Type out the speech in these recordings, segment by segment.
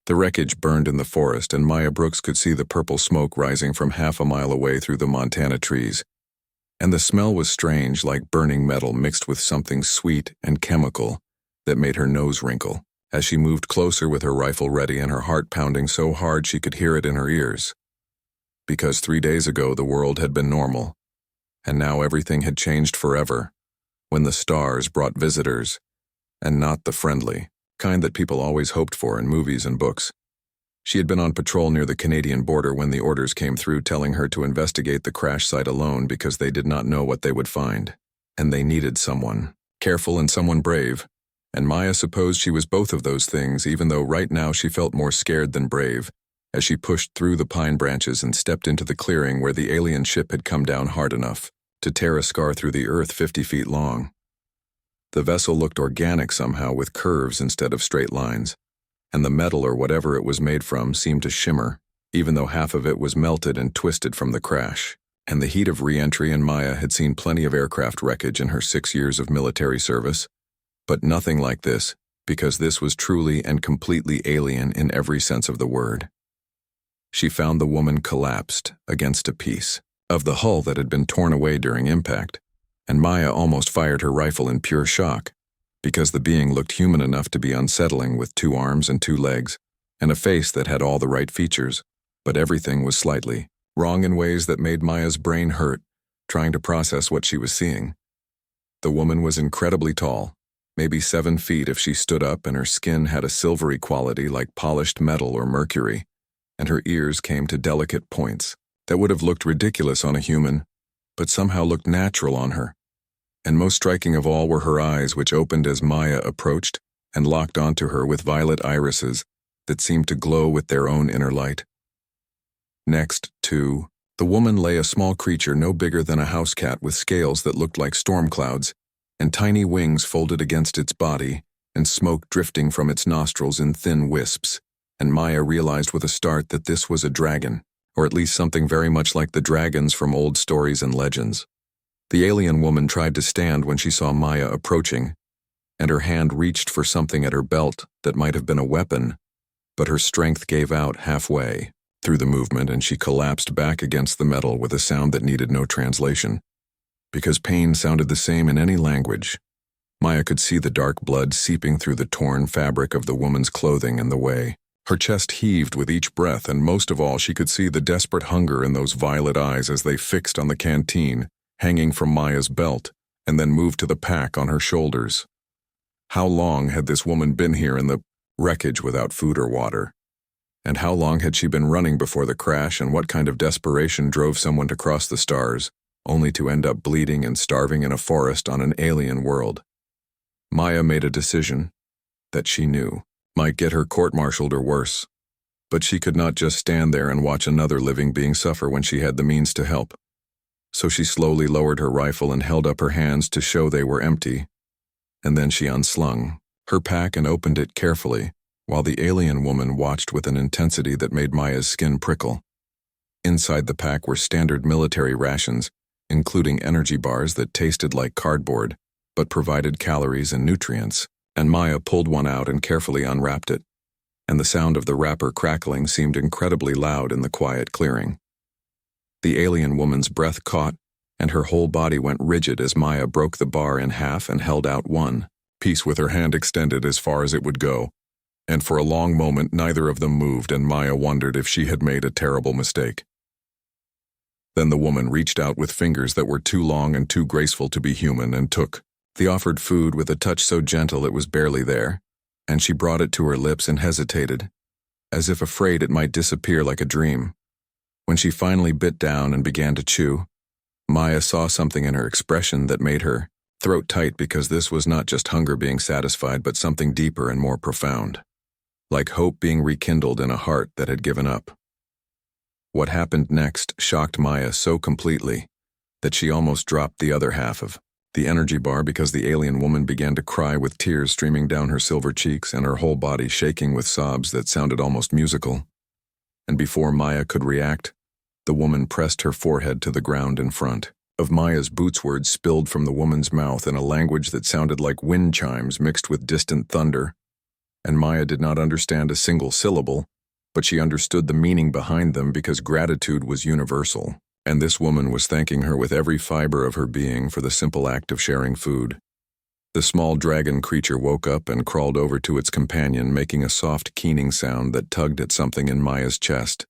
The wreckage burned in the forest, and Maya Brooks could see the purple smoke rising from half a mile away through the Montana trees. And the smell was strange, like burning metal mixed with something sweet and chemical that made her nose wrinkle, as she moved closer with her rifle ready and her heart pounding so hard she could hear it in her ears. Because 3 days ago the world had been normal, and now everything had changed forever, when the stars brought visitors, and not the friendly kind that people always hoped for in movies and books. She had been on patrol near the Canadian border when the orders came through telling her to investigate the crash site alone because they did not know what they would find, and they needed someone careful and someone brave, and Maya supposed she was both of those things, even though right now she felt more scared than brave, as she pushed through the pine branches and stepped into the clearing where the alien ship had come down hard enough to tear a scar through the earth 50 feet long. The vessel looked organic somehow, with curves instead of straight lines, and the metal or whatever it was made from seemed to shimmer, even though half of it was melted and twisted from the crash. And the heat of re-entry, and Maya had seen plenty of aircraft wreckage in her 6 years of military service, but nothing like this, because this was truly and completely alien in every sense of the word. She found the woman collapsed against a piece of the hull that had been torn away during impact, and Maya almost fired her rifle in pure shock, because the being looked human enough to be unsettling, with 2 arms and 2 legs, and a face that had all the right features, but everything was slightly wrong in ways that made Maya's brain hurt, trying to process what she was seeing. The woman was incredibly tall, maybe 7 feet if she stood up, and her skin had a silvery quality like polished metal or mercury, and her ears came to delicate points that would have looked ridiculous on a human, but somehow looked natural on her. And most striking of all were her eyes, which opened as Maya approached and locked onto her with violet irises that seemed to glow with their own inner light. Next to the woman lay a small creature no bigger than a house cat, with scales that looked like storm clouds, and tiny wings folded against its body, and smoke drifting from its nostrils in thin wisps, and Maya realized with a start that this was a dragon, or at least something very much like the dragons from old stories and legends. The alien woman tried to stand when she saw Maya approaching, and her hand reached for something at her belt that might have been a weapon, but her strength gave out halfway through the movement, and she collapsed back against the metal with a sound that needed no translation, because pain sounded the same in any language. Maya could see the dark blood seeping through the torn fabric of the woman's clothing and the way her chest heaved with each breath, and most of all she could see the desperate hunger in those violet eyes as they fixed on the canteen hanging from Maya's belt, and then moved to the pack on her shoulders. How long had this woman been here in the wreckage without food or water? And how long had she been running before the crash, and what kind of desperation drove someone to cross the stars, only to end up bleeding and starving in a forest on an alien world? Maya made a decision that she knew might get her court-martialed or worse, but she could not just stand there and watch another living being suffer when she had the means to help. So she slowly lowered her rifle and held up her hands to show they were empty, and then she unslung her pack and opened it carefully, while the alien woman watched with an intensity that made Maya's skin prickle. Inside the pack were standard military rations, including energy bars that tasted like cardboard, but provided calories and nutrients, and Maya pulled one out and carefully unwrapped it, and the sound of the wrapper crackling seemed incredibly loud in the quiet clearing. The alien woman's breath caught, and her whole body went rigid as Maya broke the bar in half and held out one piece with her hand extended as far as it would go, and for a long moment neither of them moved, and Maya wondered if she had made a terrible mistake. Then the woman reached out with fingers that were too long and too graceful to be human, and took the offered food with a touch so gentle it was barely there, and she brought it to her lips and hesitated, as if afraid it might disappear like a dream. When she finally bit down and began to chew, Maya saw something in her expression that made her throat tight, because this was not just hunger being satisfied, but something deeper and more profound, like hope being rekindled in a heart that had given up. What happened next shocked Maya so completely that she almost dropped the other half of the energy bar, because the alien woman began to cry with tears streaming down her silver cheeks and her whole body shaking with sobs that sounded almost musical. And before Maya could react, the woman pressed her forehead to the ground in front of Maya's. Boots words spilled from the woman's mouth in a language that sounded like wind chimes mixed with distant thunder, and Maya did not understand a single syllable, but she understood the meaning behind them because gratitude was universal, and this woman was thanking her with every fiber of her being for the simple act of sharing food. The small dragon creature woke up and crawled over to its companion, making a soft keening sound that tugged at something in Maya's chest.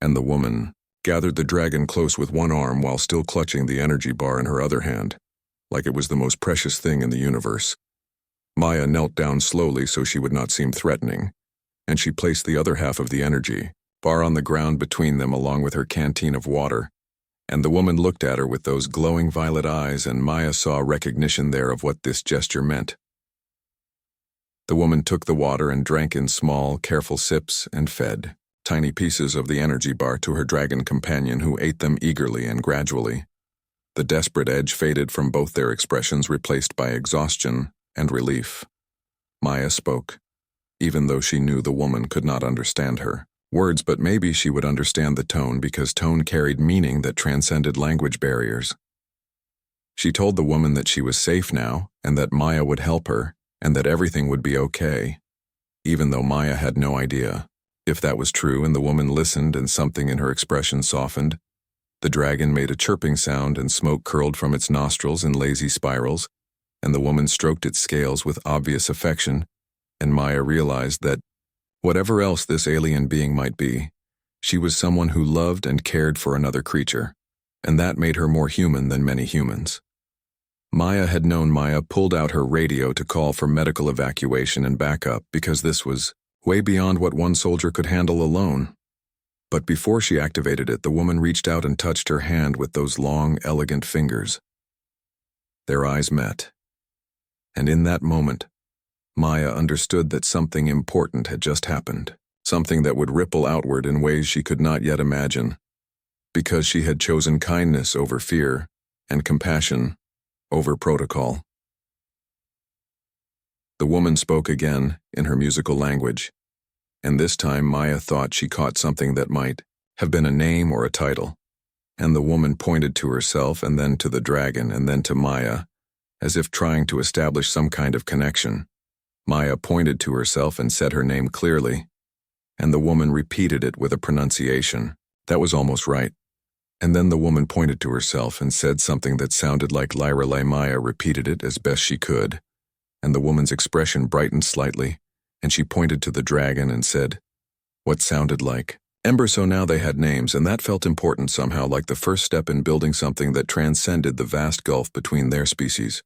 And the woman gathered the dragon close with one arm while still clutching the energy bar in her other hand, like it was the most precious thing in the universe. Maya knelt down slowly so she would not seem threatening, and she placed the other half of the energy bar on the ground between them along with her canteen of water. And the woman looked at her with those glowing violet eyes, and Maya saw recognition there of what this gesture meant. The woman took the water and drank in small, careful sips and fed tiny pieces of the energy bar to her dragon companion, who ate them eagerly and gradually. The desperate edge faded from both their expressions, replaced by exhaustion and relief. Maya spoke, even though she knew the woman could not understand her words, but maybe she would understand the tone, because tone carried meaning that transcended language barriers. She told the woman that she was safe now, and that Maya would help her, and that everything would be okay, even though Maya had no idea if that was true. And the woman listened, and something in her expression softened. The dragon made a chirping sound, and smoke curled from its nostrils in lazy spirals, and the woman stroked its scales with obvious affection, and Maya realized that, whatever else this alien being might be, she was someone who loved and cared for another creature, and that made her more human than many humans. Maya had known. Maya pulled out her radio to call for medical evacuation and backup, because this was way beyond what one soldier could handle alone. But before she activated it, the woman reached out and touched her hand with those long, elegant fingers. Their eyes met, and in that moment, Maya understood that something important had just happened, something that would ripple outward in ways she could not yet imagine, because she had chosen kindness over fear and compassion over protocol. The woman spoke again in her musical language, and this time Maya thought she caught something that might have been a name or a title, and the woman pointed to herself and then to the dragon and then to Maya, as if trying to establish some kind of connection. Maya pointed to herself and said her name clearly, and the woman repeated it with a pronunciation that was almost right. And then the woman pointed to herself and said something that sounded like Lyrelei. Maya repeated it as best she could, and the woman's expression brightened slightly, and she pointed to the dragon and said what sounded like Ember. So now they had names, and that felt important somehow, like the first step in building something that transcended the vast gulf between their species.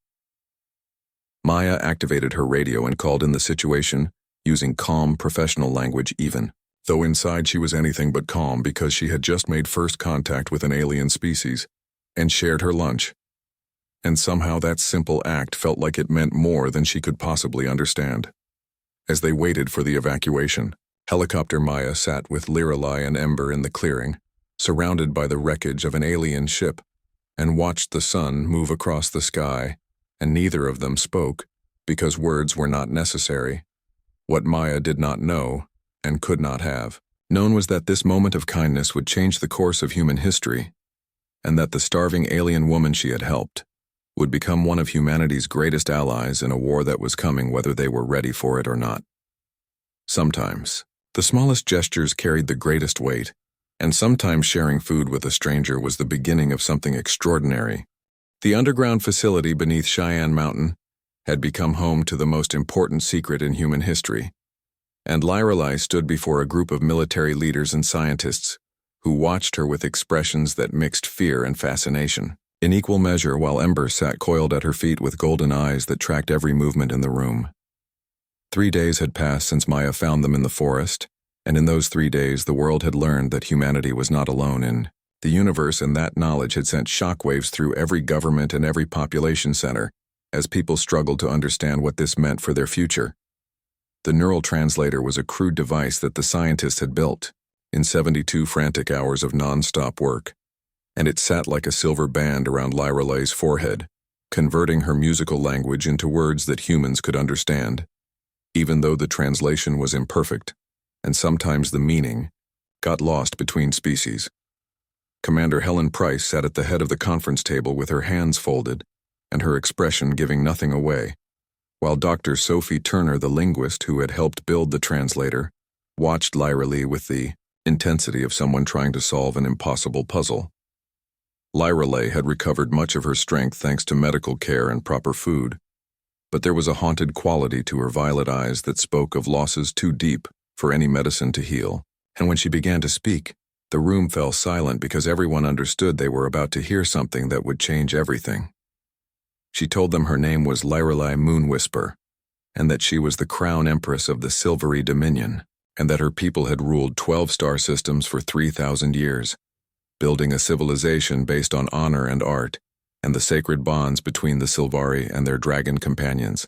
Maya activated her radio and called in the situation, using calm, professional language even, though inside she was anything but calm, because she had just made first contact with an alien species and shared her lunch. And somehow that simple act felt like it meant more than she could possibly understand. As they waited for the evacuation, Helicopter Maya sat with Lyrelei and Ember in the clearing, surrounded by the wreckage of an alien ship, and watched the sun move across the sky, and neither of them spoke, because words were not necessary. What Maya did not know, and could not have known, was that this moment of kindness would change the course of human history, and that the starving alien woman she had helped would become one of humanity's greatest allies in a war that was coming, whether they were ready for it or not. Sometimes, the smallest gestures carried the greatest weight, and sometimes sharing food with a stranger was the beginning of something extraordinary. The underground facility beneath Cheyenne Mountain had become home to the most important secret in human history, and Lyrelei stood before a group of military leaders and scientists who watched her with expressions that mixed fear and fascination in equal measure, while Ember sat coiled at her feet with golden eyes that tracked every movement in the room. 3 days had passed since Maya found them in the forest, and in those 3 days the world had learned that humanity was not alone in the universe, and that knowledge had sent shockwaves through every government and every population center as people struggled to understand what this meant for their future. The neural translator was a crude device that the scientists had built in 72 frantic hours of non-stop work, and it sat like a silver band around Lyrelei's forehead, converting her musical language into words that humans could understand, even though the translation was imperfect, and sometimes the meaning got lost between species. Commander Helen Price sat at the head of the conference table with her hands folded and her expression giving nothing away. while Dr. Sophie Turner, the linguist who had helped build the translator, watched Lyra Lee with the intensity of someone trying to solve an impossible puzzle. Lyra Lee had recovered much of her strength thanks to medical care and proper food, but there was a haunted quality to her violet eyes that spoke of losses too deep for any medicine to heal, and when she began to speak, the room fell silent because everyone understood they were about to hear something that would change everything. She told them her name was Lyra Lee Moonwhisper, and that she was the crown empress of the Silvery Dominion, and that her people had ruled 12 star systems for 3,000 years, building a civilization based on honor and art, and the sacred bonds between the Silvari and their dragon companions.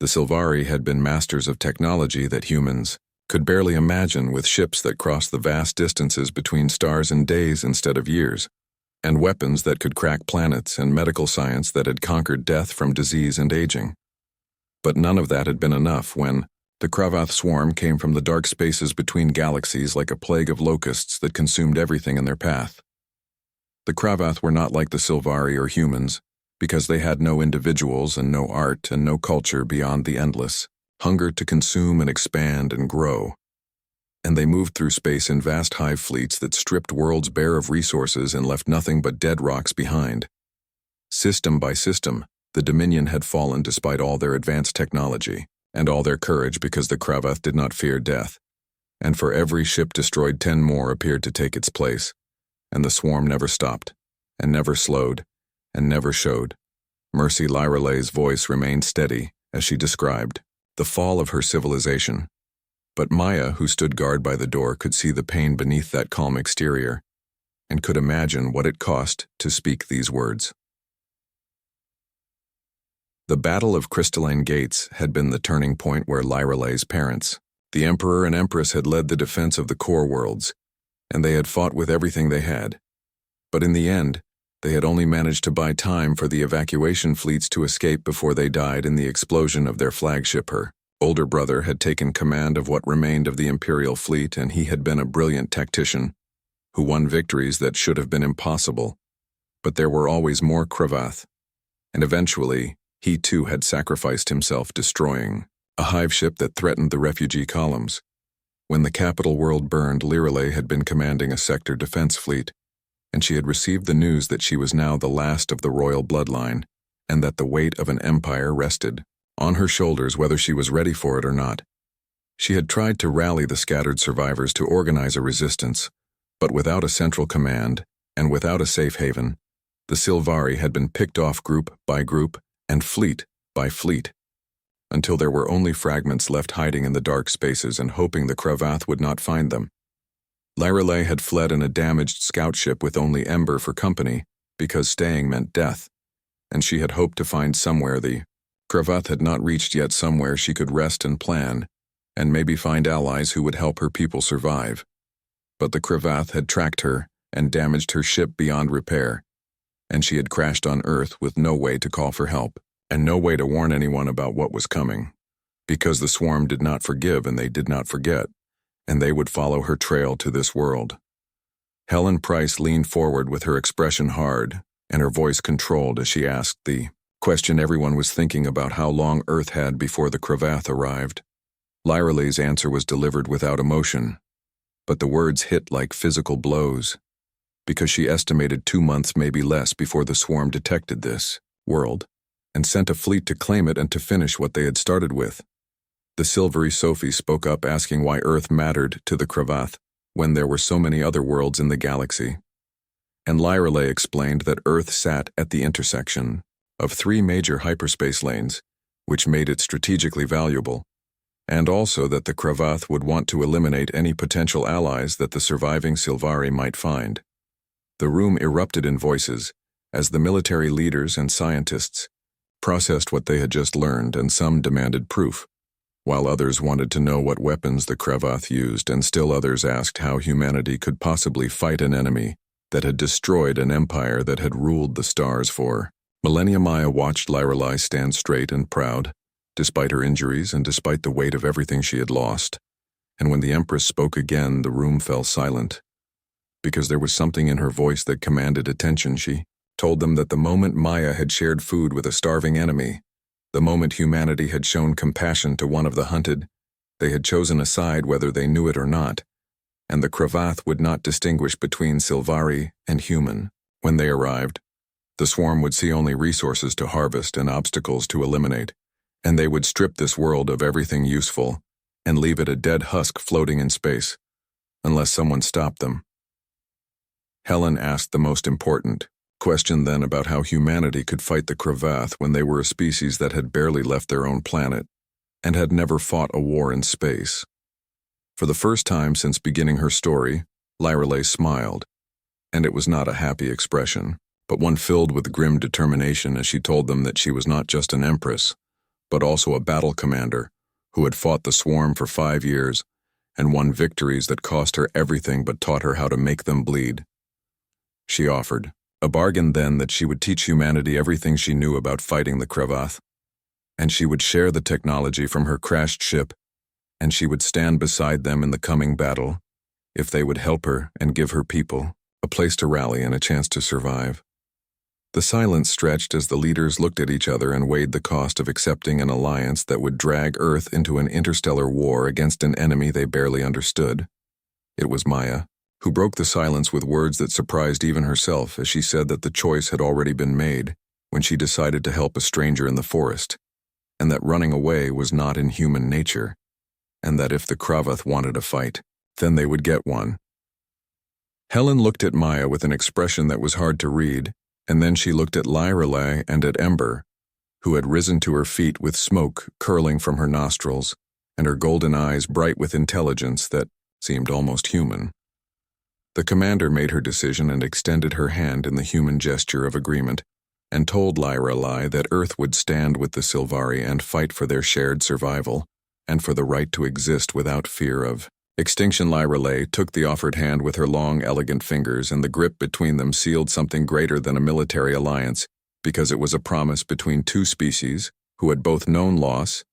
The Silvari had been masters of technology that humans could barely imagine, with ships that crossed the vast distances between stars in days instead of years, and weapons that could crack planets and medical science that had conquered death from disease and aging. But none of that had been enough when the Cravath swarm came from the dark spaces between galaxies like a plague of locusts that consumed everything in their path. The Cravath were not like the Silvari or humans, because they had no individuals and no art and no culture beyond the endless hunger to consume and expand and grow. And they moved through space in vast hive fleets that stripped worlds bare of resources and left nothing but dead rocks behind. System by system, the Dominion had fallen despite all their advanced technology and all their courage, because the Cravath did not fear death, and for every ship destroyed 10 more appeared to take its place, and the swarm never stopped, and never slowed, and never showed. Mercy Lyra Lee's voice remained steady as she described the fall of her civilization, but Maya, who stood guard by the door, could see the pain beneath that calm exterior, and could imagine what it cost to speak these words. The Battle of Crystalline Gates had been the turning point where Lyra Lee's parents, the Emperor and Empress, had led the defense of the core worlds, and they had fought with everything they had. But in the end, they had only managed to buy time for the evacuation fleets to escape before they died in the explosion of their flagship. Her older brother had taken command of what remained of the Imperial fleet, and he had been a brilliant tactician who won victories that should have been impossible. But there were always more Cravath, and eventually he too had sacrificed himself, destroying a hive ship that threatened the refugee columns. When the capital world burned, Lyra Lee had been commanding a sector defense fleet, and she had received the news that she was now the last of the royal bloodline, and that the weight of an empire rested on her shoulders whether she was ready for it or not. She had tried to rally the scattered survivors to organize a resistance, but without a central command and without a safe haven, the Silvari had been picked off group by group and fleet by fleet, until there were only fragments left hiding in the dark spaces and hoping the Cravath would not find them. Lyra Lee had fled in a damaged scout ship with only Ember for company, because staying meant death, and she had hoped to find somewhere the Cravath had not reached yet, somewhere she could rest and plan, and maybe find allies who would help her people survive. But the Cravath had tracked her and damaged her ship beyond repair, and she had crashed on Earth with no way to call for help, and no way to warn anyone about what was coming, because the swarm did not forgive and they did not forget, and they would follow her trail to this world. Helen Price leaned forward with her expression hard and her voice controlled as she asked the question everyone was thinking about: how long Earth had before the Cravath arrived. Lyra Lee's answer was delivered without emotion, but the words hit like physical blows, because she estimated 2 months, maybe less, before the swarm detected this world and sent a fleet to claim it and to finish what they had started with. The silvery Sophie spoke up, asking why Earth mattered to the Cravath when there were so many other worlds in the galaxy. And Lyra Lee explained that Earth sat at the intersection of 3 major hyperspace lanes, which made it strategically valuable, and also that the Cravath would want to eliminate any potential allies that the surviving Silvari might find. The room erupted in voices as the military leaders and scientists processed what they had just learned, and some demanded proof, while others wanted to know what weapons the Cravath used, and still others asked how humanity could possibly fight an enemy that had destroyed an empire that had ruled the stars for millennia. Maya watched Lyra Lee stand straight and proud, despite her injuries and despite the weight of everything she had lost, and when the Empress spoke again, the room fell silent, because there was something in her voice that commanded attention. She told them that the moment Maya had shared food with a starving enemy, The moment humanity had shown compassion to one of the hunted, they had chosen a side whether they knew it or not, and the Cravath would not distinguish between Sylvari and human. When they arrived, the swarm would see only resources to harvest and obstacles to eliminate, and they would strip this world of everything useful and leave it a dead husk floating in space, unless someone stopped them. Helen asked the most important question then about how humanity could fight the Cravath when they were a species that had barely left their own planet and had never fought a war in space. For the first time since beginning her story, Lyrelay smiled, and it was not a happy expression, but one filled with grim determination as she told them that she was not just an empress, but also a battle commander who had fought the swarm for 5 years and won victories that cost her everything but taught her how to make them bleed. She offered a bargain then that she would teach humanity everything she knew about fighting the Cravath, and she would share the technology from her crashed ship, and she would stand beside them in the coming battle if they would help her and give her people a place to rally and a chance to survive. The silence stretched as the leaders looked at each other and weighed the cost of accepting an alliance that would drag Earth into an interstellar war against an enemy they barely understood. It was Maya who broke the silence with words that surprised even herself as she said that the choice had already been made when she decided to help a stranger in the forest, and that running away was not in human nature, and that if the Cravath wanted a fight, then they would get one. Helen looked at Maya with an expression that was hard to read, and then she looked at Lyrelay and at Ember, who had risen to her feet with smoke curling from her nostrils, and her golden eyes bright with intelligence that seemed almost human. The commander made her decision and extended her hand in the human gesture of agreement, and told Lyrelay that Earth would stand with the Sylvari and fight for their shared survival, and for the right to exist without fear of extinction. Lyrelay took the offered hand with her long, elegant fingers, and the grip between them sealed something greater than a military alliance, because it was a promise between two species who had both known loss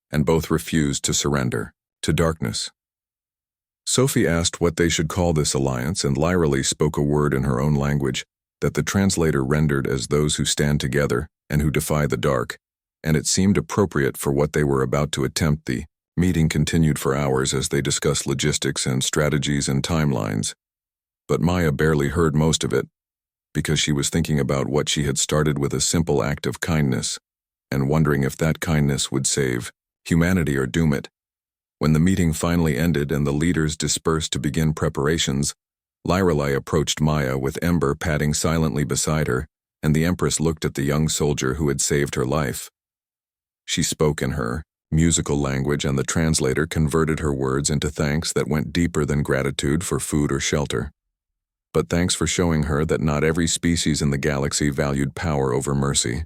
and both refused to surrender to darkness. Sophie asked what they should call this alliance, and Lyrelay spoke a word in her own language that the translator rendered as those who stand together and who defy the dark, and it seemed appropriate for what they were about to attempt. The meeting continued for hours as they discussed logistics and strategies and timelines, but Maya barely heard most of it, because she was thinking about what she had started with a simple act of kindness, and wondering if that kindness would save humanity or doom it. When the meeting finally ended and the leaders dispersed to begin preparations, Lyrelay approached Maya with Ember padding silently beside her, and the Empress looked at the young soldier who had saved her life. She spoke in her musical language, and the translator converted her words into thanks that went deeper than gratitude for food or shelter. But thanks for showing her that not every species in the galaxy valued power over mercy,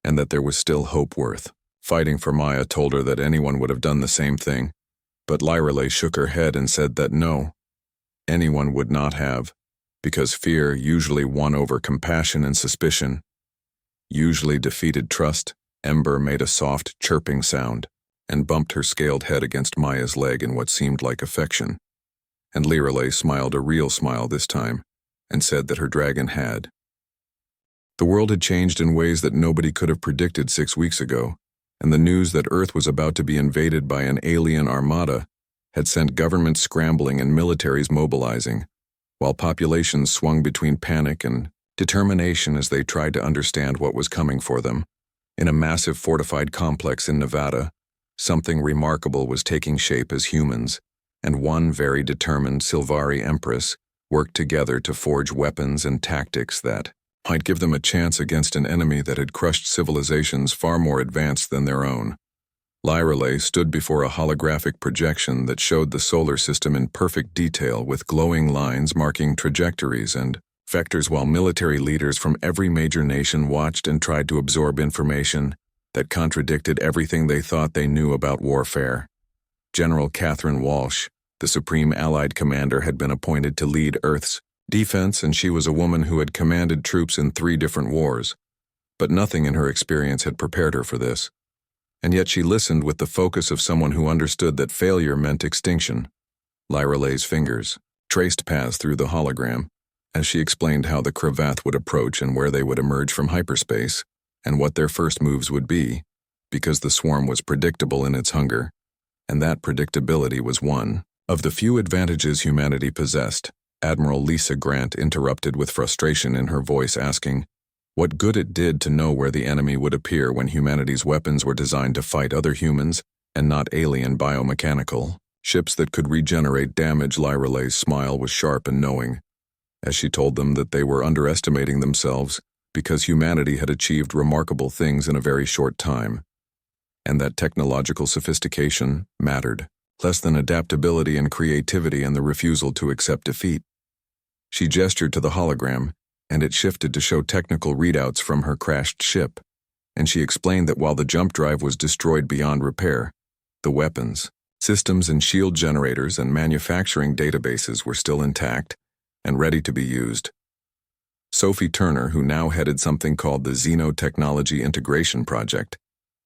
and that there was still hope worth fighting for. Maya told her that anyone would have done the same thing, but Lyrelay shook her head and said that no, anyone would not have, because fear usually won over compassion, and suspicion usually defeated trust. Ember made a soft, chirping sound and bumped her scaled head against Maya's leg in what seemed like affection, and Lyrelay smiled a real smile this time and said that her dragon had. The world had changed in ways that nobody could have predicted 6 weeks ago, and the news that Earth was about to be invaded by an alien armada had sent governments scrambling and militaries mobilizing, while populations swung between panic and determination as they tried to understand what was coming for them. In a massive fortified complex in Nevada, something remarkable was taking shape as humans, and one very determined Sylvari Empress worked together to forge weapons and tactics that might give them a chance against an enemy that had crushed civilizations far more advanced than their own. Lyrelay stood before a holographic projection that showed the solar system in perfect detail, with glowing lines marking trajectories and vectors, while military leaders from every major nation watched and tried to absorb information that contradicted everything they thought they knew about warfare. General Catherine Walsh, the Supreme Allied Commander, had been appointed to lead Earth's defense, and she was a woman who had commanded troops in 3 different wars. But nothing in her experience had prepared her for this, and yet she listened with the focus of someone who understood that failure meant extinction. Lyrelay's fingers traced paths through the hologram as she explained how the Cravath would approach and where they would emerge from hyperspace, and what their first moves would be, because the swarm was predictable in its hunger, and that predictability was one of the few advantages humanity possessed. Admiral Lisa Grant interrupted with frustration in her voice, asking what good it did to know where the enemy would appear when humanity's weapons were designed to fight other humans and not alien biomechanical ships that could regenerate damage. Lyralay's smile was sharp and knowing, as she told them that they were underestimating themselves because humanity had achieved remarkable things in a very short time, and that technological sophistication mattered less than adaptability and creativity and the refusal to accept defeat. She gestured to the hologram, and it shifted to show technical readouts from her crashed ship, and she explained that while the jump drive was destroyed beyond repair, the weapons, systems and shield generators and manufacturing databases were still intact and ready to be used. Sophie Turner, who now headed something called the Xenotechnology Integration Project,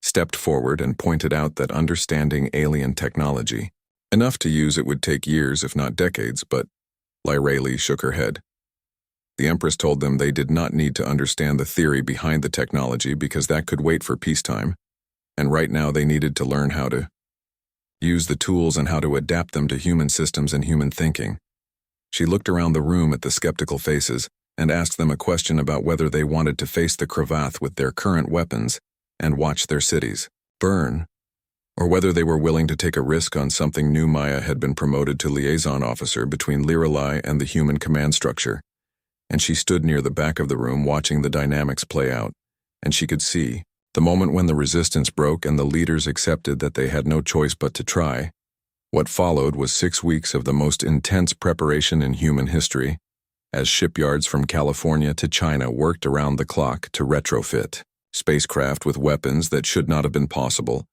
stepped forward and pointed out that understanding alien technology, enough to use it, would take years if not decades, but Lyralee shook her head. The Empress told them they did not need to understand the theory behind the technology because that could wait for peacetime, and right now they needed to learn how to use the tools and how to adapt them to human systems and human thinking. She looked around the room at the skeptical faces and asked them a question about whether they wanted to face the Cravath with their current weapons and watch their cities burn, or whether they were willing to take a risk on something new. Maya had been promoted to liaison officer between Lyralee and the human command structure, and she stood near the back of the room watching the dynamics play out, and she could see the moment when the resistance broke and the leaders accepted that they had no choice but to try. What followed was 6 weeks of the most intense preparation in human history, as shipyards from California to China worked around the clock to retrofit spacecraft with weapons that should not have been possible,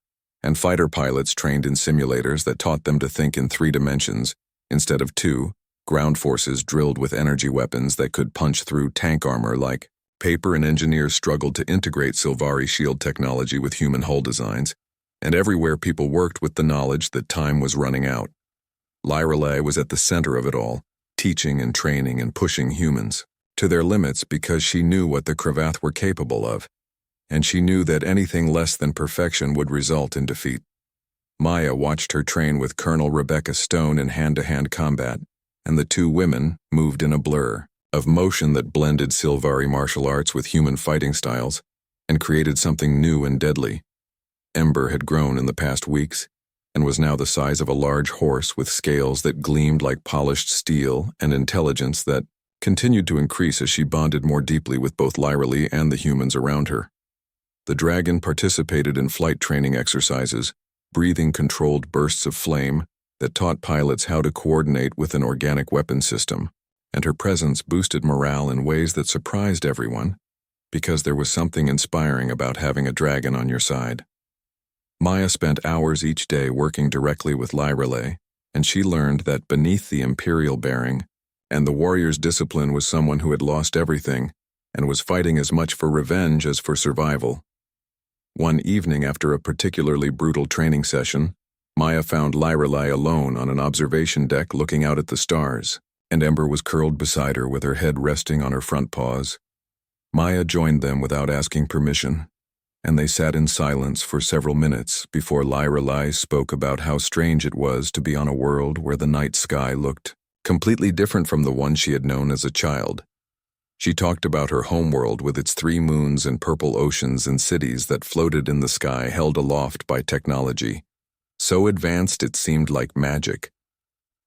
and fighter pilots trained in simulators that taught them to think in 3 dimensions instead of 2, ground forces drilled with energy weapons that could punch through tank armor like paper, and engineers struggled to integrate Sylvari shield technology with human hull designs, and everywhere people worked with the knowledge that time was running out. Lyralee was at the center of it all, teaching and training and pushing humans to their limits because she knew what the Cravath were capable of, and she knew that anything less than perfection would result in defeat. Maya watched her train with Colonel Rebecca Stone in hand-to-hand combat, and the 2 women moved in a blur of motion that blended Sylvari martial arts with human fighting styles and created something new and deadly. Ember had grown in the past weeks and was now the size of a large horse with scales that gleamed like polished steel and intelligence that continued to increase as she bonded more deeply with both Lyralee and the humans around her. The dragon participated in flight training exercises, breathing controlled bursts of flame that taught pilots how to coordinate with an organic weapon system, and her presence boosted morale in ways that surprised everyone, because there was something inspiring about having a dragon on your side. Maya spent hours each day working directly with Lyralee, and she learned that beneath the imperial bearing and the warrior's discipline was someone who had lost everything and was fighting as much for revenge as for survival. One evening after a particularly brutal training session, Maya found Lyralee alone on an observation deck looking out at the stars, and Ember was curled beside her with her head resting on her front paws. Maya joined them without asking permission, and they sat in silence for several minutes before Lyralee spoke about how strange it was to be on a world where the night sky looked completely different from the one she had known as a child. She talked about her homeworld with its 3 moons and purple oceans and cities that floated in the sky held aloft by technology, so advanced it seemed like magic.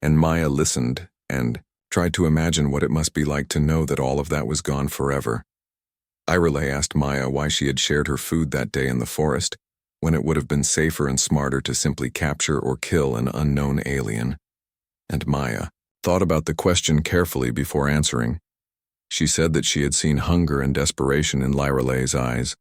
And Maya listened and tried to imagine what it must be like to know that all of that was gone forever. Lyralee asked Maya why she had shared her food that day in the forest, when it would have been safer and smarter to simply capture or kill an unknown alien. And Maya thought about the question carefully before answering. She said that she had seen hunger and desperation in Lyralee's eyes,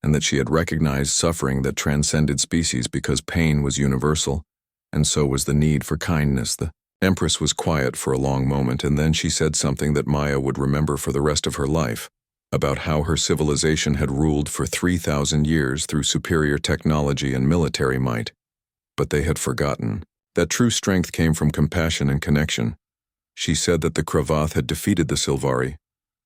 and that she had recognized suffering that transcended species because pain was universal, and so was the need for kindness. The Empress was quiet for a long moment, and then she said something that Maya would remember for the rest of her life, about how her civilization had ruled for 3,000 years through superior technology and military might. But they had forgotten that true strength came from compassion and connection. She said that the Cravath had defeated the Sylvari,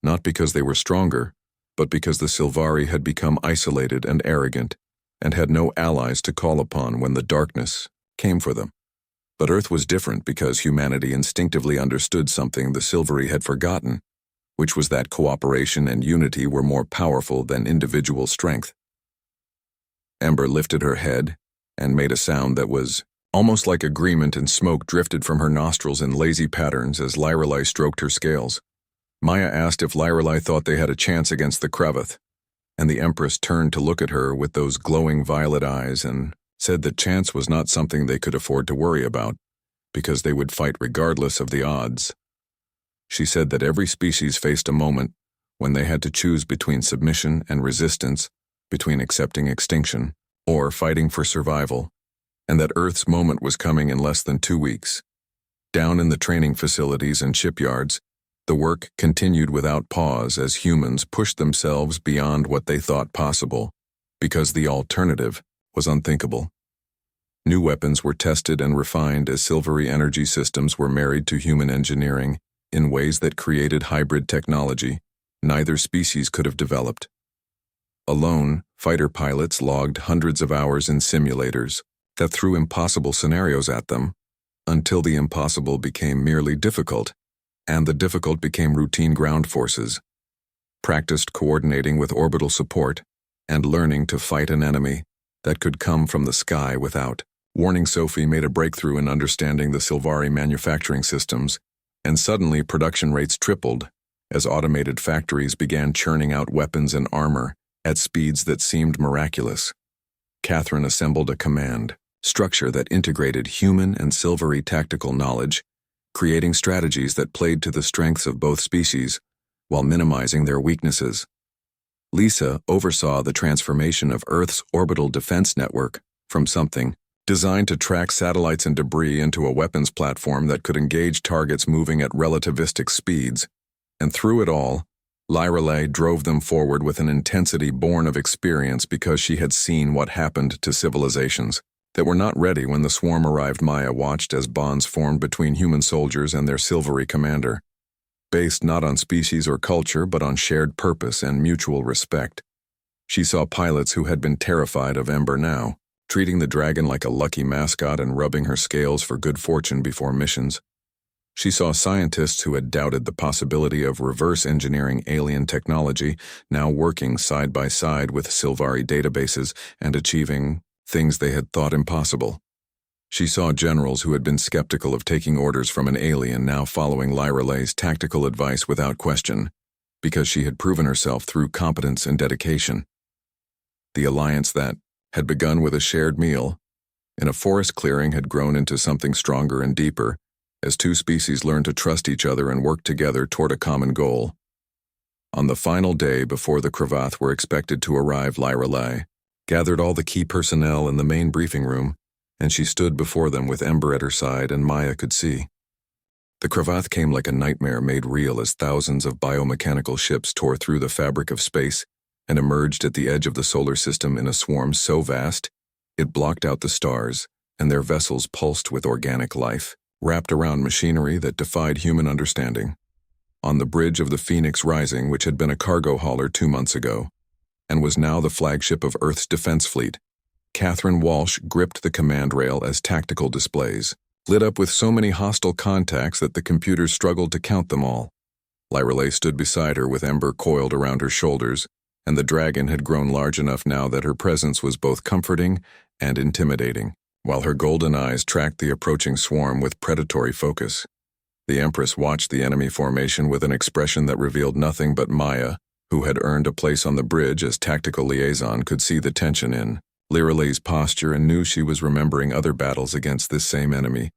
not because they were stronger, but because the Sylvari had become isolated and arrogant, and had no allies to call upon when the darkness came for them. But Earth was different because humanity instinctively understood something the Silvery had forgotten, which was that cooperation and unity were more powerful than individual strength. Ember lifted her head and made a sound that was almost like agreement, and smoke drifted from her nostrils in lazy patterns as Lyrelei stroked her scales. Maya asked if Lyrelei thought they had a chance against the Cravath, and the Empress turned to look at her with those glowing violet eyes and said that chance was not something they could afford to worry about, because they would fight regardless of the odds. She said that every species faced a moment when they had to choose between submission and resistance, between accepting extinction or fighting for survival, and that Earth's moment was coming in less than 2 weeks. Down in the training facilities and shipyards, the work continued without pause as humans pushed themselves beyond what they thought possible, because the alternative was unthinkable. New weapons were tested and refined as Silvery energy systems were married to human engineering in ways that created hybrid technology neither species could have developed. Alone, fighter pilots logged hundreds of hours in simulators that threw impossible scenarios at them, until the impossible became merely difficult, and the difficult became routine ground forces, practiced coordinating with orbital support, and learning to fight an enemy that could come from the sky without warning. Sophie made a breakthrough in understanding the Silvari manufacturing systems, and suddenly production rates tripled as automated factories began churning out weapons and armor at speeds that seemed miraculous. Catherine assembled a command structure that integrated human and Silvery tactical knowledge, creating strategies that played to the strengths of both species while minimizing their weaknesses. Lisa oversaw the transformation of Earth's orbital defense network from something designed to track satellites and debris into a weapons platform that could engage targets moving at relativistic speeds. And through it all, Lyrelei drove them forward with an intensity born of experience because she had seen what happened to civilizations that were not ready when the swarm arrived. Maya watched as bonds formed between human soldiers and their Silvery commander, based not on species or culture but on shared purpose and mutual respect. She saw pilots who had been terrified of Ember now, treating the dragon like a lucky mascot and rubbing her scales for good fortune before missions. She saw scientists who had doubted the possibility of reverse engineering alien technology now working side by side with Silvari databases and achieving things they had thought impossible. She saw generals who had been skeptical of taking orders from an alien now following Lyrelei's tactical advice without question, because she had proven herself through competence and dedication. The alliance that had begun with a shared meal in a forest clearing had grown into something stronger and deeper, as two species learned to trust each other and work together toward a common goal. On the final day before the Cravath were expected to arrive, Lyrelei gathered all the key personnel in the main briefing room, and she stood before them with Ember at her side and Maya could see. The Cravath came like a nightmare made real as thousands of biomechanical ships tore through the fabric of space and emerged at the edge of the solar system in a swarm so vast it blocked out the stars, and their vessels pulsed with organic life, wrapped around machinery that defied human understanding. On the bridge of the Phoenix Rising, which had been a cargo hauler 2 months ago, and was now the flagship of Earth's defense fleet, Catherine Walsh gripped the command rail as tactical displays, lit up with so many hostile contacts that the computers struggled to count them all. Lyrelei stood beside her with Ember coiled around her shoulders, and the dragon had grown large enough now that her presence was both comforting and intimidating, while her golden eyes tracked the approaching swarm with predatory focus. The Empress watched the enemy formation with an expression that revealed nothing, but Maya, who had earned a place on the bridge as tactical liaison, could see the tension in Lyrelei's posture and knew she was remembering other battles against this same enemy.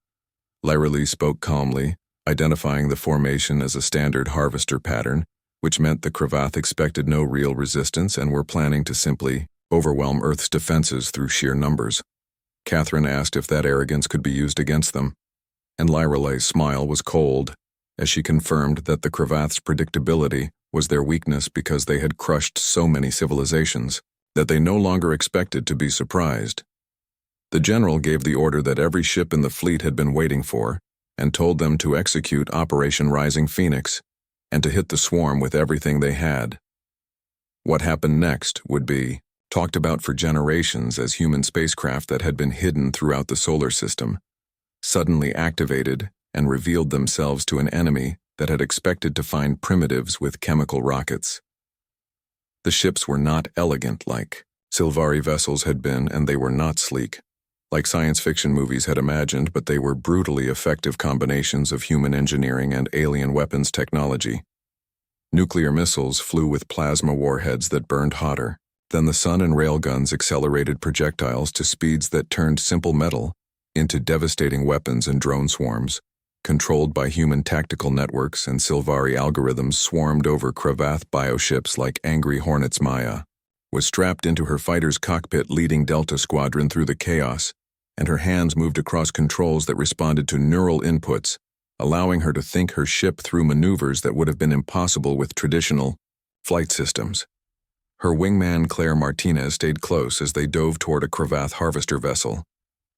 Lyrelei spoke calmly, identifying the formation as a standard harvester pattern, which meant the Cravath expected no real resistance and were planning to simply overwhelm Earth's defenses through sheer numbers. Catherine asked if that arrogance could be used against them, and Lyrelei's smile was cold as she confirmed that the Cravath's predictability was their weakness because they had crushed so many civilizations that they no longer expected to be surprised. The general gave the order that every ship in the fleet had been waiting for and told them to execute Operation Rising Phoenix and to hit the swarm with everything they had. What happened next would be talked about for generations as human spacecraft that had been hidden throughout the solar system, suddenly activated and revealed themselves to an enemy that had expected to find primitives with chemical rockets. The ships were not elegant like Sylvari vessels had been, and they were not sleek, like science fiction movies had imagined, but they were brutally effective combinations of human engineering and alien weapons technology. Nuclear missiles flew with plasma warheads that burned hotter than the sun, and railguns accelerated projectiles to speeds that turned simple metal into devastating weapons, and drone swarms, controlled by human tactical networks and Sylvari algorithms, swarmed over Cravath bioships like angry hornets. Maya was strapped into her fighter's cockpit, leading Delta Squadron through the chaos, and her hands moved across controls that responded to neural inputs, allowing her to think her ship through maneuvers that would have been impossible with traditional flight systems. Her wingman Claire Martinez stayed close as they dove toward a Cravath harvester vessel,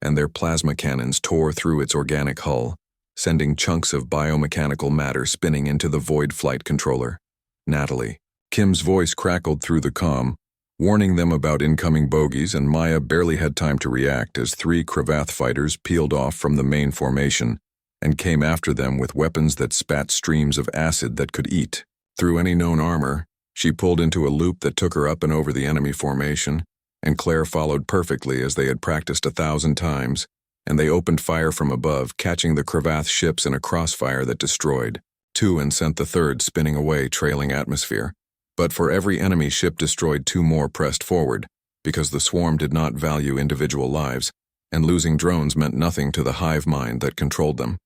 and their plasma cannons tore through its organic hull, sending chunks of biomechanical matter spinning into the void flight controller. Natalie, Kim's voice crackled through the comm, warning them about incoming bogies, and Maya barely had time to react as 3 Cravath fighters peeled off from the main formation and came after them with weapons that spat streams of acid that could eat through any known armor. She pulled into a loop that took her up and over the enemy formation, and Claire followed perfectly as they had practiced 1,000 times, and they opened fire from above, catching the Cravath ships in a crossfire that destroyed 2 and sent the 3rd spinning away, trailing atmosphere. But for every enemy ship destroyed, 2 more pressed forward, because the swarm did not value individual lives, and losing drones meant nothing to the hive mind that controlled them.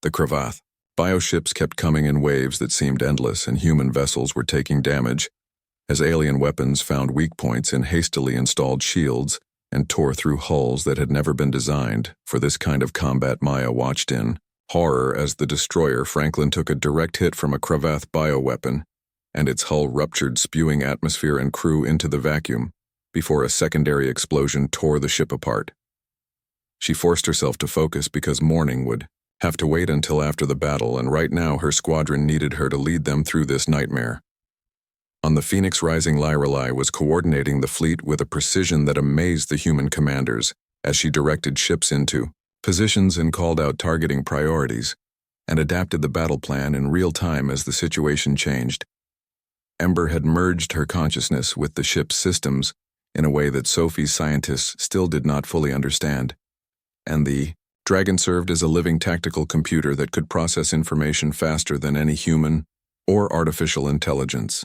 The Cravath bioships kept coming in waves that seemed endless, and human vessels were taking damage as alien weapons found weak points in hastily installed shields and tore through hulls that had never been designed for this kind of combat. Maya watched in horror as the destroyer Franklin took a direct hit from a Cravath bioweapon, and its hull ruptured, spewing atmosphere and crew into the vacuum before a secondary explosion tore the ship apart. She forced herself to focus because morning would have to wait until after the battle, and right now her squadron needed her to lead them through this nightmare. On the Phoenix Rising, Lyrelai was coordinating the fleet with a precision that amazed the human commanders as she directed ships into positions and called out targeting priorities, and adapted the battle plan in real time as the situation changed. Ember had merged her consciousness with the ship's systems in a way that Sophie's scientists still did not fully understand, and the Dragon served as a living tactical computer that could process information faster than any human or artificial intelligence.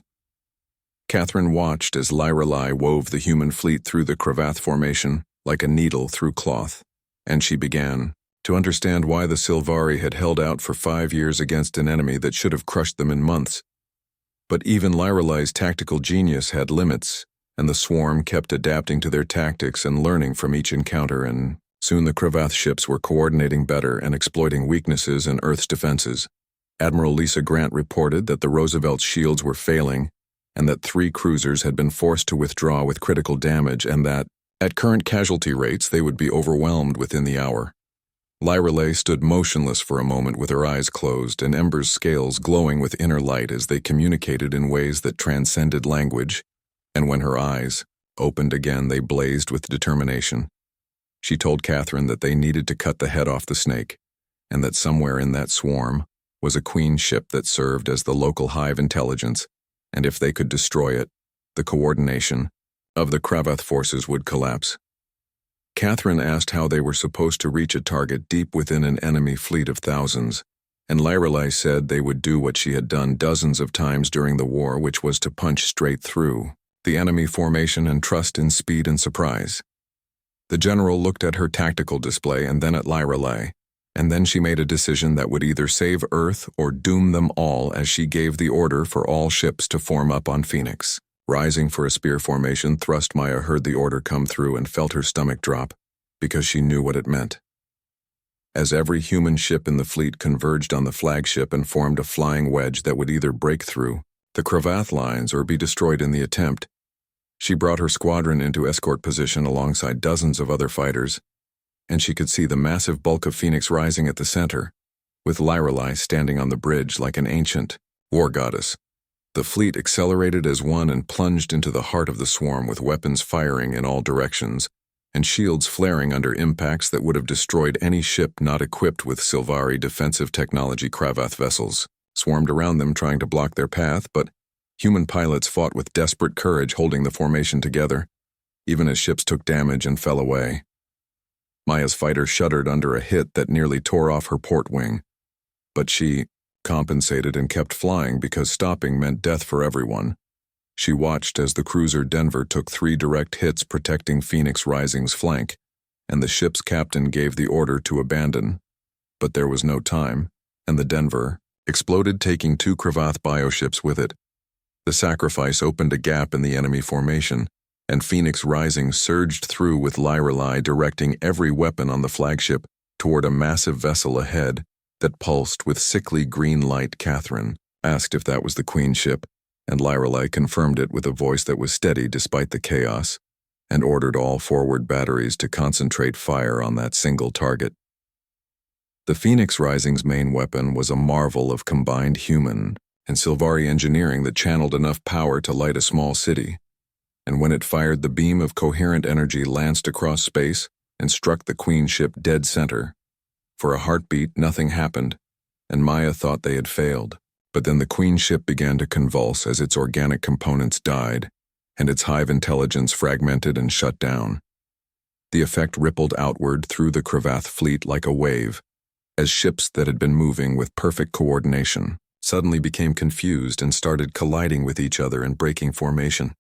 Catherine watched as Lyrelai wove the human fleet through the Cravath formation like a needle through cloth, and she began to understand why the Sylvari had held out for 5 years against an enemy that should have crushed them in months. But even Lyrelai's tactical genius had limits, and the swarm kept adapting to their tactics and learning from each encounter, and soon the Cravath ships were coordinating better and exploiting weaknesses in Earth's defenses. Admiral Lisa Grant reported that the Roosevelt's shields were failing, and that 3 cruisers had been forced to withdraw with critical damage, and that, at current casualty rates, they would be overwhelmed within the hour. Lyrelai stood motionless for a moment with her eyes closed and Ember's scales glowing with inner light as they communicated in ways that transcended language, and when her eyes opened again, they blazed with determination. She told Catherine that they needed to cut the head off the snake, and that somewhere in that swarm was a queen ship that served as the local hive intelligence, and if they could destroy it, the coordination of the Cravath forces would collapse. Catherine asked how they were supposed to reach a target deep within an enemy fleet of thousands, and Lyrelai said they would do what she had done dozens of times during the war, which was to punch straight through the enemy formation and trust in speed and surprise. The general looked at her tactical display and then at Lyrelai, and then she made a decision that would either save Earth or doom them all as she gave the order for all ships to form up on Phoenix. Rising for a spear formation thrust, Maya heard the order come through and felt her stomach drop, because she knew what it meant. As every human ship in the fleet converged on the flagship and formed a flying wedge that would either break through the Cravath lines or be destroyed in the attempt, she brought her squadron into escort position alongside dozens of other fighters, and she could see the massive bulk of Phoenix rising at the center, with Lyrelai standing on the bridge like an ancient war goddess. The fleet accelerated as one and plunged into the heart of the swarm with weapons firing in all directions, and shields flaring under impacts that would have destroyed any ship not equipped with Sylvari defensive technology. Cravath vessels swarmed around them trying to block their path, but human pilots fought with desperate courage, holding the formation together, even as ships took damage and fell away. Maya's fighter shuddered under a hit that nearly tore off her port wing, but she compensated and kept flying because stopping meant death for everyone. She watched as the cruiser Denver took 3 direct hits protecting Phoenix Rising's flank, and the ship's captain gave the order to abandon. But there was no time, and the Denver exploded, taking 2 Cravath bioships with it. The sacrifice opened a gap in the enemy formation, and Phoenix Rising surged through with Lyrelai directing every weapon on the flagship toward a massive vessel ahead that pulsed with sickly green light. Catherine asked if that was the Queen ship, and Lyrelai confirmed it with a voice that was steady despite the chaos, and ordered all forward batteries to concentrate fire on that single target. The Phoenix Rising's main weapon was a marvel of combined human and Sylvari engineering that channeled enough power to light a small city, and when it fired, the beam of coherent energy lanced across space and struck the Queen ship dead center. For a heartbeat, nothing happened, and Maya thought they had failed. But then the Queen ship began to convulse as its organic components died, and its hive intelligence fragmented and shut down. The effect rippled outward through the Cravath fleet like a wave, as ships that had been moving with perfect coordination suddenly became confused and started colliding with each other and breaking formation.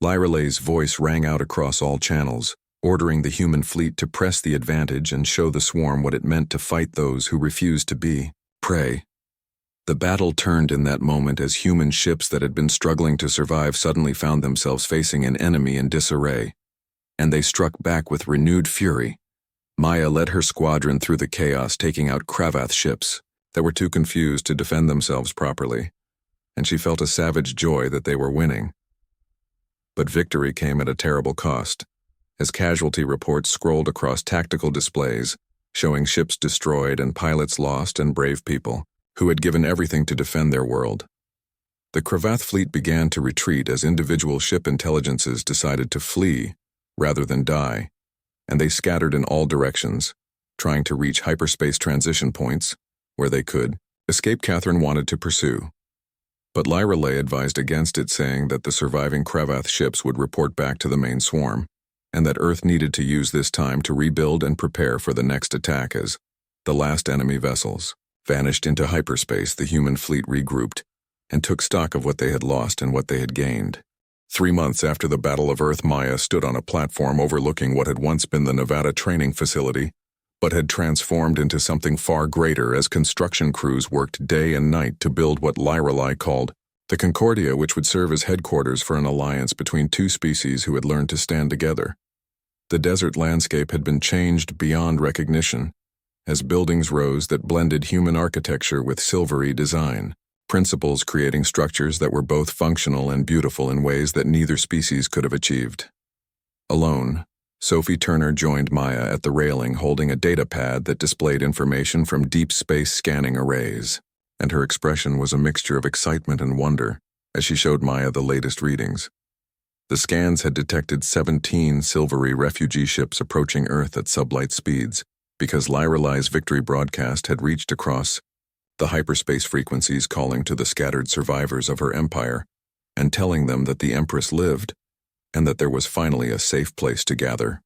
Lyrelai's voice rang out across all channels, ordering the human fleet to press the advantage and show the swarm what it meant to fight those who refused to be prey. The battle turned in that moment as human ships that had been struggling to survive suddenly found themselves facing an enemy in disarray, and they struck back with renewed fury. Maya led her squadron through the chaos, taking out Cravath ships that were too confused to defend themselves properly, and she felt a savage joy that they were winning. But victory came at a terrible cost, as casualty reports scrolled across tactical displays, showing ships destroyed and pilots lost and brave people who had given everything to defend their world. The Cravath fleet began to retreat as individual ship intelligences decided to flee rather than die, and they scattered in all directions, trying to reach hyperspace transition points where they could escape. Catherine wanted to pursue, but Lyrelai advised against it, saying that the surviving Cravath ships would report back to the main swarm, and that Earth needed to use this time to rebuild and prepare for the next attack. As the last enemy vessels vanished into hyperspace, the human fleet regrouped and took stock of what they had lost and what they had gained. 3 months after the Battle of Earth, Maya stood on a platform overlooking what had once been the Nevada training facility, but had transformed into something far greater as construction crews worked day and night to build what Lyrelai called the Concordia, which would serve as headquarters for an alliance between 2 species who had learned to stand together. The desert landscape had been changed beyond recognition, as buildings rose that blended human architecture with Sylvari design, principles creating structures that were both functional and beautiful in ways that neither species could have achieved. Alone, Sophie Turner joined Maya at the railing, holding a data pad that displayed information from deep space scanning arrays, and her expression was a mixture of excitement and wonder as she showed Maya the latest readings. The scans had detected 17 Sylvari refugee ships approaching Earth at sublight speeds, because Lyrelai's victory broadcast had reached across the hyperspace frequencies, calling to the scattered survivors of her empire and telling them that the Empress lived and that there was finally a safe place to gather.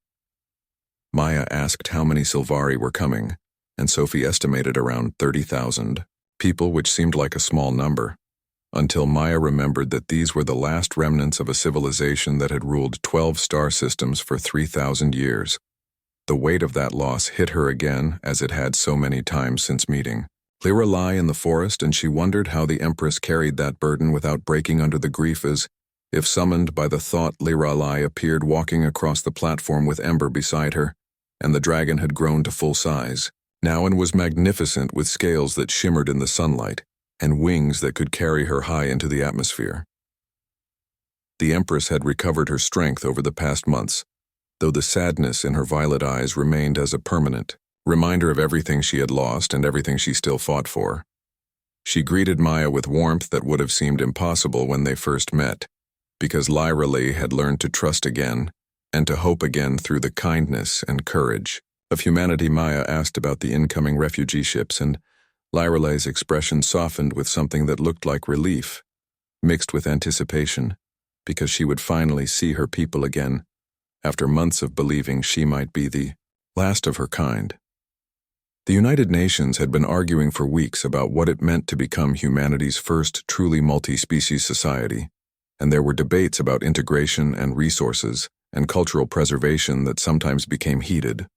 Maya asked how many Sylvari were coming, and Sophie estimated around 30,000 people, which seemed like a small number, until Maya remembered that these were the last remnants of a civilization that had ruled 12 star systems for 3,000 years. The weight of that loss hit her again, as it had so many times since meeting Lyrelai in the forest, and she wondered how the Empress carried that burden without breaking under the grief, as if summoned by the thought. Lyrelai appeared walking across the platform with Ember beside her, and the dragon had grown to full size now and was magnificent, with scales that shimmered in the sunlight and wings that could carry her high into the atmosphere. The Empress had recovered her strength over the past months, though the sadness in her violet eyes remained as a permanent reminder of everything she had lost and everything she still fought for. She greeted Maya with warmth that would have seemed impossible when they first met, because Lyra Lee had learned to trust again, and to hope again through the kindness and courage of humanity. Maya asked about the incoming refugee ships, and Lyra Lee's expression softened with something that looked like relief, mixed with anticipation, because she would finally see her people again, after months of believing she might be the last of her kind. The United Nations had been arguing for weeks about what it meant to become humanity's first truly multi-species society, and there were debates about integration and resources and cultural preservation that sometimes became heated.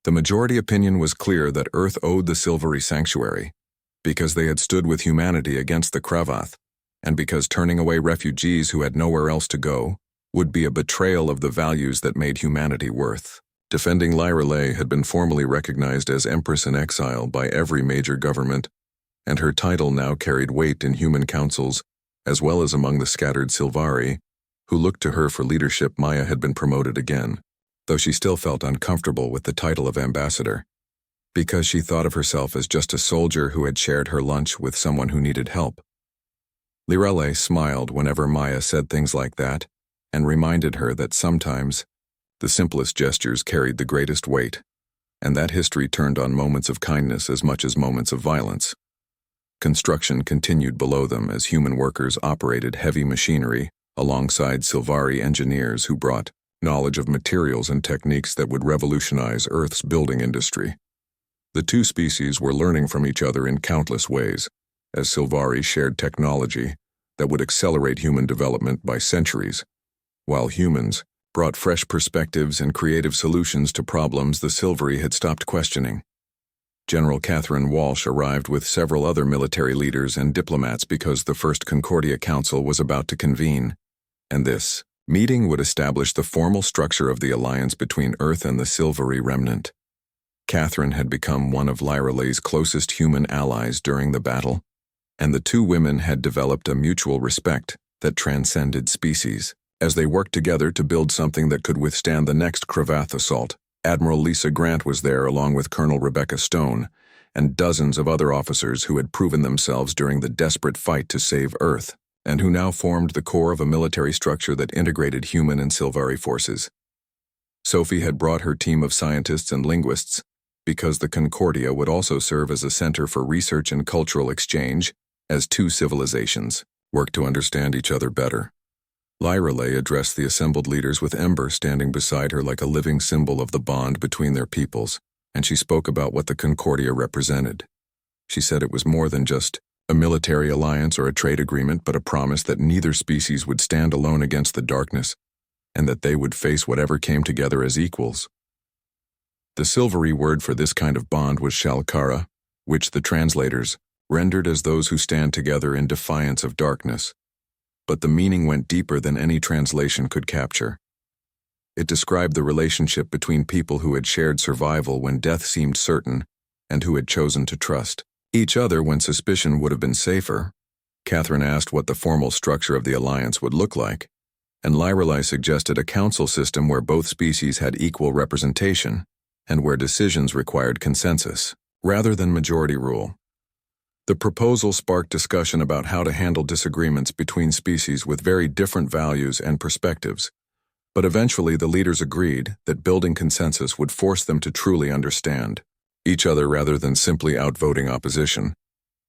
The majority opinion was clear that Earth owed the Silvery Sanctuary, because they had stood with humanity against the Kravath, and because turning away refugees who had nowhere else to go would be a betrayal of the values that made humanity worth. Defending Lyra Lee had been formally recognized as Empress in Exile by every major government, and her title now carried weight in human councils, as well as among the scattered Silvari, who looked to her for leadership. Maya had been promoted again, though she still felt uncomfortable with the title of ambassador, because she thought of herself as just a soldier who had shared her lunch with someone who needed help. Lyra Lee smiled whenever Maya said things like that, and reminded her that sometimes the simplest gestures carried the greatest weight, and that history turned on moments of kindness as much as moments of violence. Construction continued below them as human workers operated heavy machinery alongside Silvari engineers who brought knowledge of materials and techniques that would revolutionize Earth's building industry. The two species were learning from each other in countless ways, as Silvari shared technology that would accelerate human development by centuries, while humans brought fresh perspectives and creative solutions to problems the Silvari had stopped questioning. General Catherine Walsh arrived with several other military leaders and diplomats because the First Concordia Council was about to convene, and this meeting would establish the formal structure of the alliance between Earth and the Silvari remnant. Catherine had become one of Lyra Lee's closest human allies during the battle, and the two women had developed a mutual respect that transcended species. As they worked together to build something that could withstand the next Kravath assault, Admiral Lisa Grant was there along with Colonel Rebecca Stone and dozens of other officers who had proven themselves during the desperate fight to save Earth, and who now formed the core of a military structure that integrated human and Silvari forces. Sophie had brought her team of scientists and linguists because the Concordia would also serve as a center for research and cultural exchange as two civilizations worked to understand each other better. Lyra Lee addressed the assembled leaders with Ember standing beside her like a living symbol of the bond between their peoples, and she spoke about what the Concordia represented. She said it was more than just a military alliance or a trade agreement, but a promise that neither species would stand alone against the darkness, and that they would face whatever came together as equals. The Silvari word for this kind of bond was Shalkara, which the translators rendered as those who stand together in defiance of darkness. But the meaning went deeper than any translation could capture. It described the relationship between people who had shared survival when death seemed certain, and who had chosen to trust each other when suspicion would have been safer. Catherine asked what the formal structure of the alliance would look like, and Lyra Lee suggested a council system where both species had equal representation, and where decisions required consensus, rather than majority rule. The proposal sparked discussion about how to handle disagreements between species with very different values and perspectives, but eventually the leaders agreed that building consensus would force them to truly understand each other rather than simply outvoting opposition.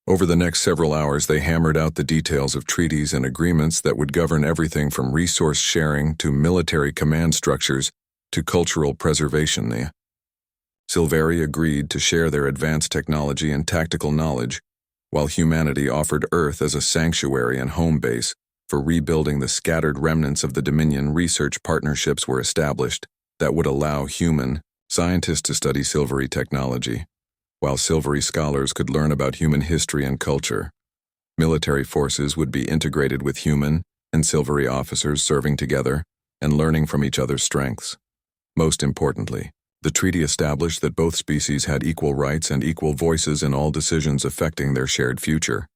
Over the next several hours, they hammered out the details of treaties and agreements that would govern everything from resource sharing to military command structures to cultural preservation. The Silvari agreed to share their advanced technology and tactical knowledge, while humanity offered Earth as a sanctuary and home base for rebuilding the scattered remnants of the Dominion. Research partnerships were established that would allow human scientists to study Silvari technology, while Silvari scholars could learn about human history and culture. Military forces would be integrated with human and Silvari officers serving together and learning from each other's strengths. Most importantly, the treaty established that both species had equal rights and equal voices in all decisions affecting their shared future.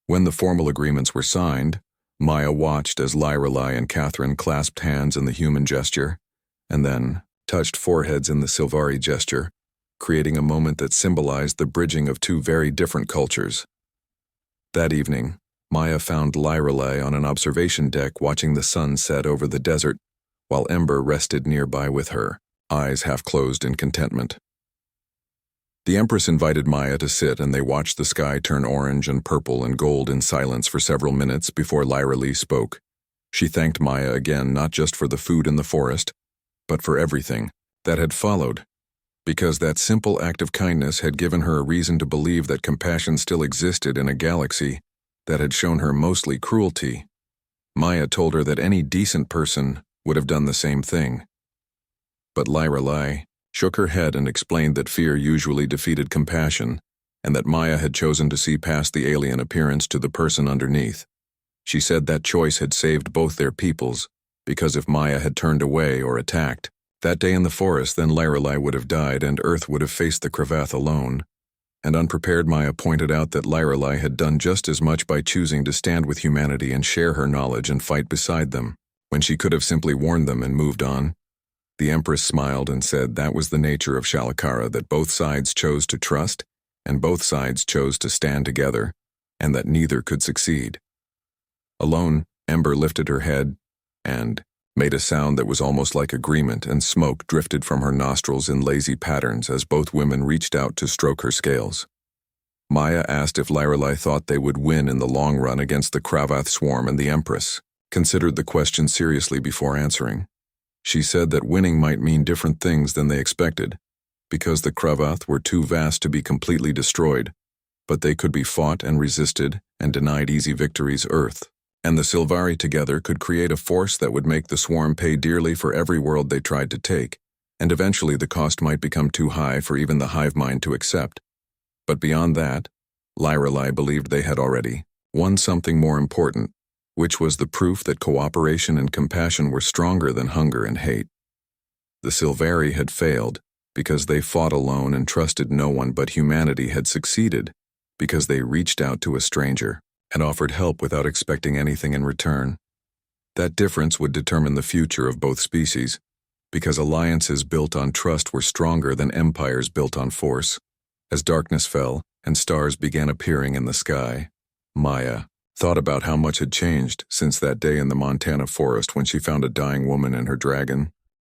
When the formal agreements were signed, Maya watched as Lyra Lee and Catherine clasped hands in the human gesture, and then touched foreheads in the Silvari gesture, creating a moment that symbolized the bridging of two very different cultures. That evening, Maya found Lyrelei on an observation deck watching the sun set over the desert, while Ember rested nearby with her, eyes half closed in contentment. The Empress invited Maya to sit, and they watched the sky turn orange and purple and gold in silence for several minutes before Lyrelei spoke. She thanked Maya again, not just for the food in the forest, but for everything that had followed, because that simple act of kindness had given her a reason to believe that compassion still existed in a galaxy that had shown her mostly cruelty. Maya told her that any decent person would have done the same thing. But Lyrelei shook her head and explained that fear usually defeated compassion, and that Maya had chosen to see past the alien appearance to the person underneath. She said that choice had saved both their peoples, because if Maya had turned away or attacked that day in the forest, then Lyrelei would have died and Earth would have faced the Cravath alone. And unprepared Maya pointed out that Lyrelei had done just as much by choosing to stand with humanity and share her knowledge and fight beside them, when she could have simply warned them and moved on. The Empress smiled and said that was the nature of Shalakara, that both sides chose to trust, and both sides chose to stand together, and that neither could succeed. Alone, Ember lifted her head and made a sound that was almost like agreement, and smoke drifted from her nostrils in lazy patterns as both women reached out to stroke her scales. Maya asked if Lyrelei thought they would win in the long run against the Cravath swarm, and the Empress considered the question seriously before answering. She said that winning might mean different things than they expected, because the Cravath were too vast to be completely destroyed, but they could be fought and resisted and denied easy victories. Earth and the Sylvari together could create a force that would make the swarm pay dearly for every world they tried to take, and eventually the cost might become too high for even the hive mind to accept. But beyond that, Lyrelei believed they had already won something more important, which was the proof that cooperation and compassion were stronger than hunger and hate. The Sylvari had failed because they fought alone and trusted no one, but humanity had succeeded because they reached out to a stranger and offered help without expecting anything in return. That difference would determine the future of both species, because alliances built on trust were stronger than empires built on force. As darkness fell and stars began appearing in the sky, Maya thought about how much had changed since that day in the Montana forest when she found a dying woman and her dragon.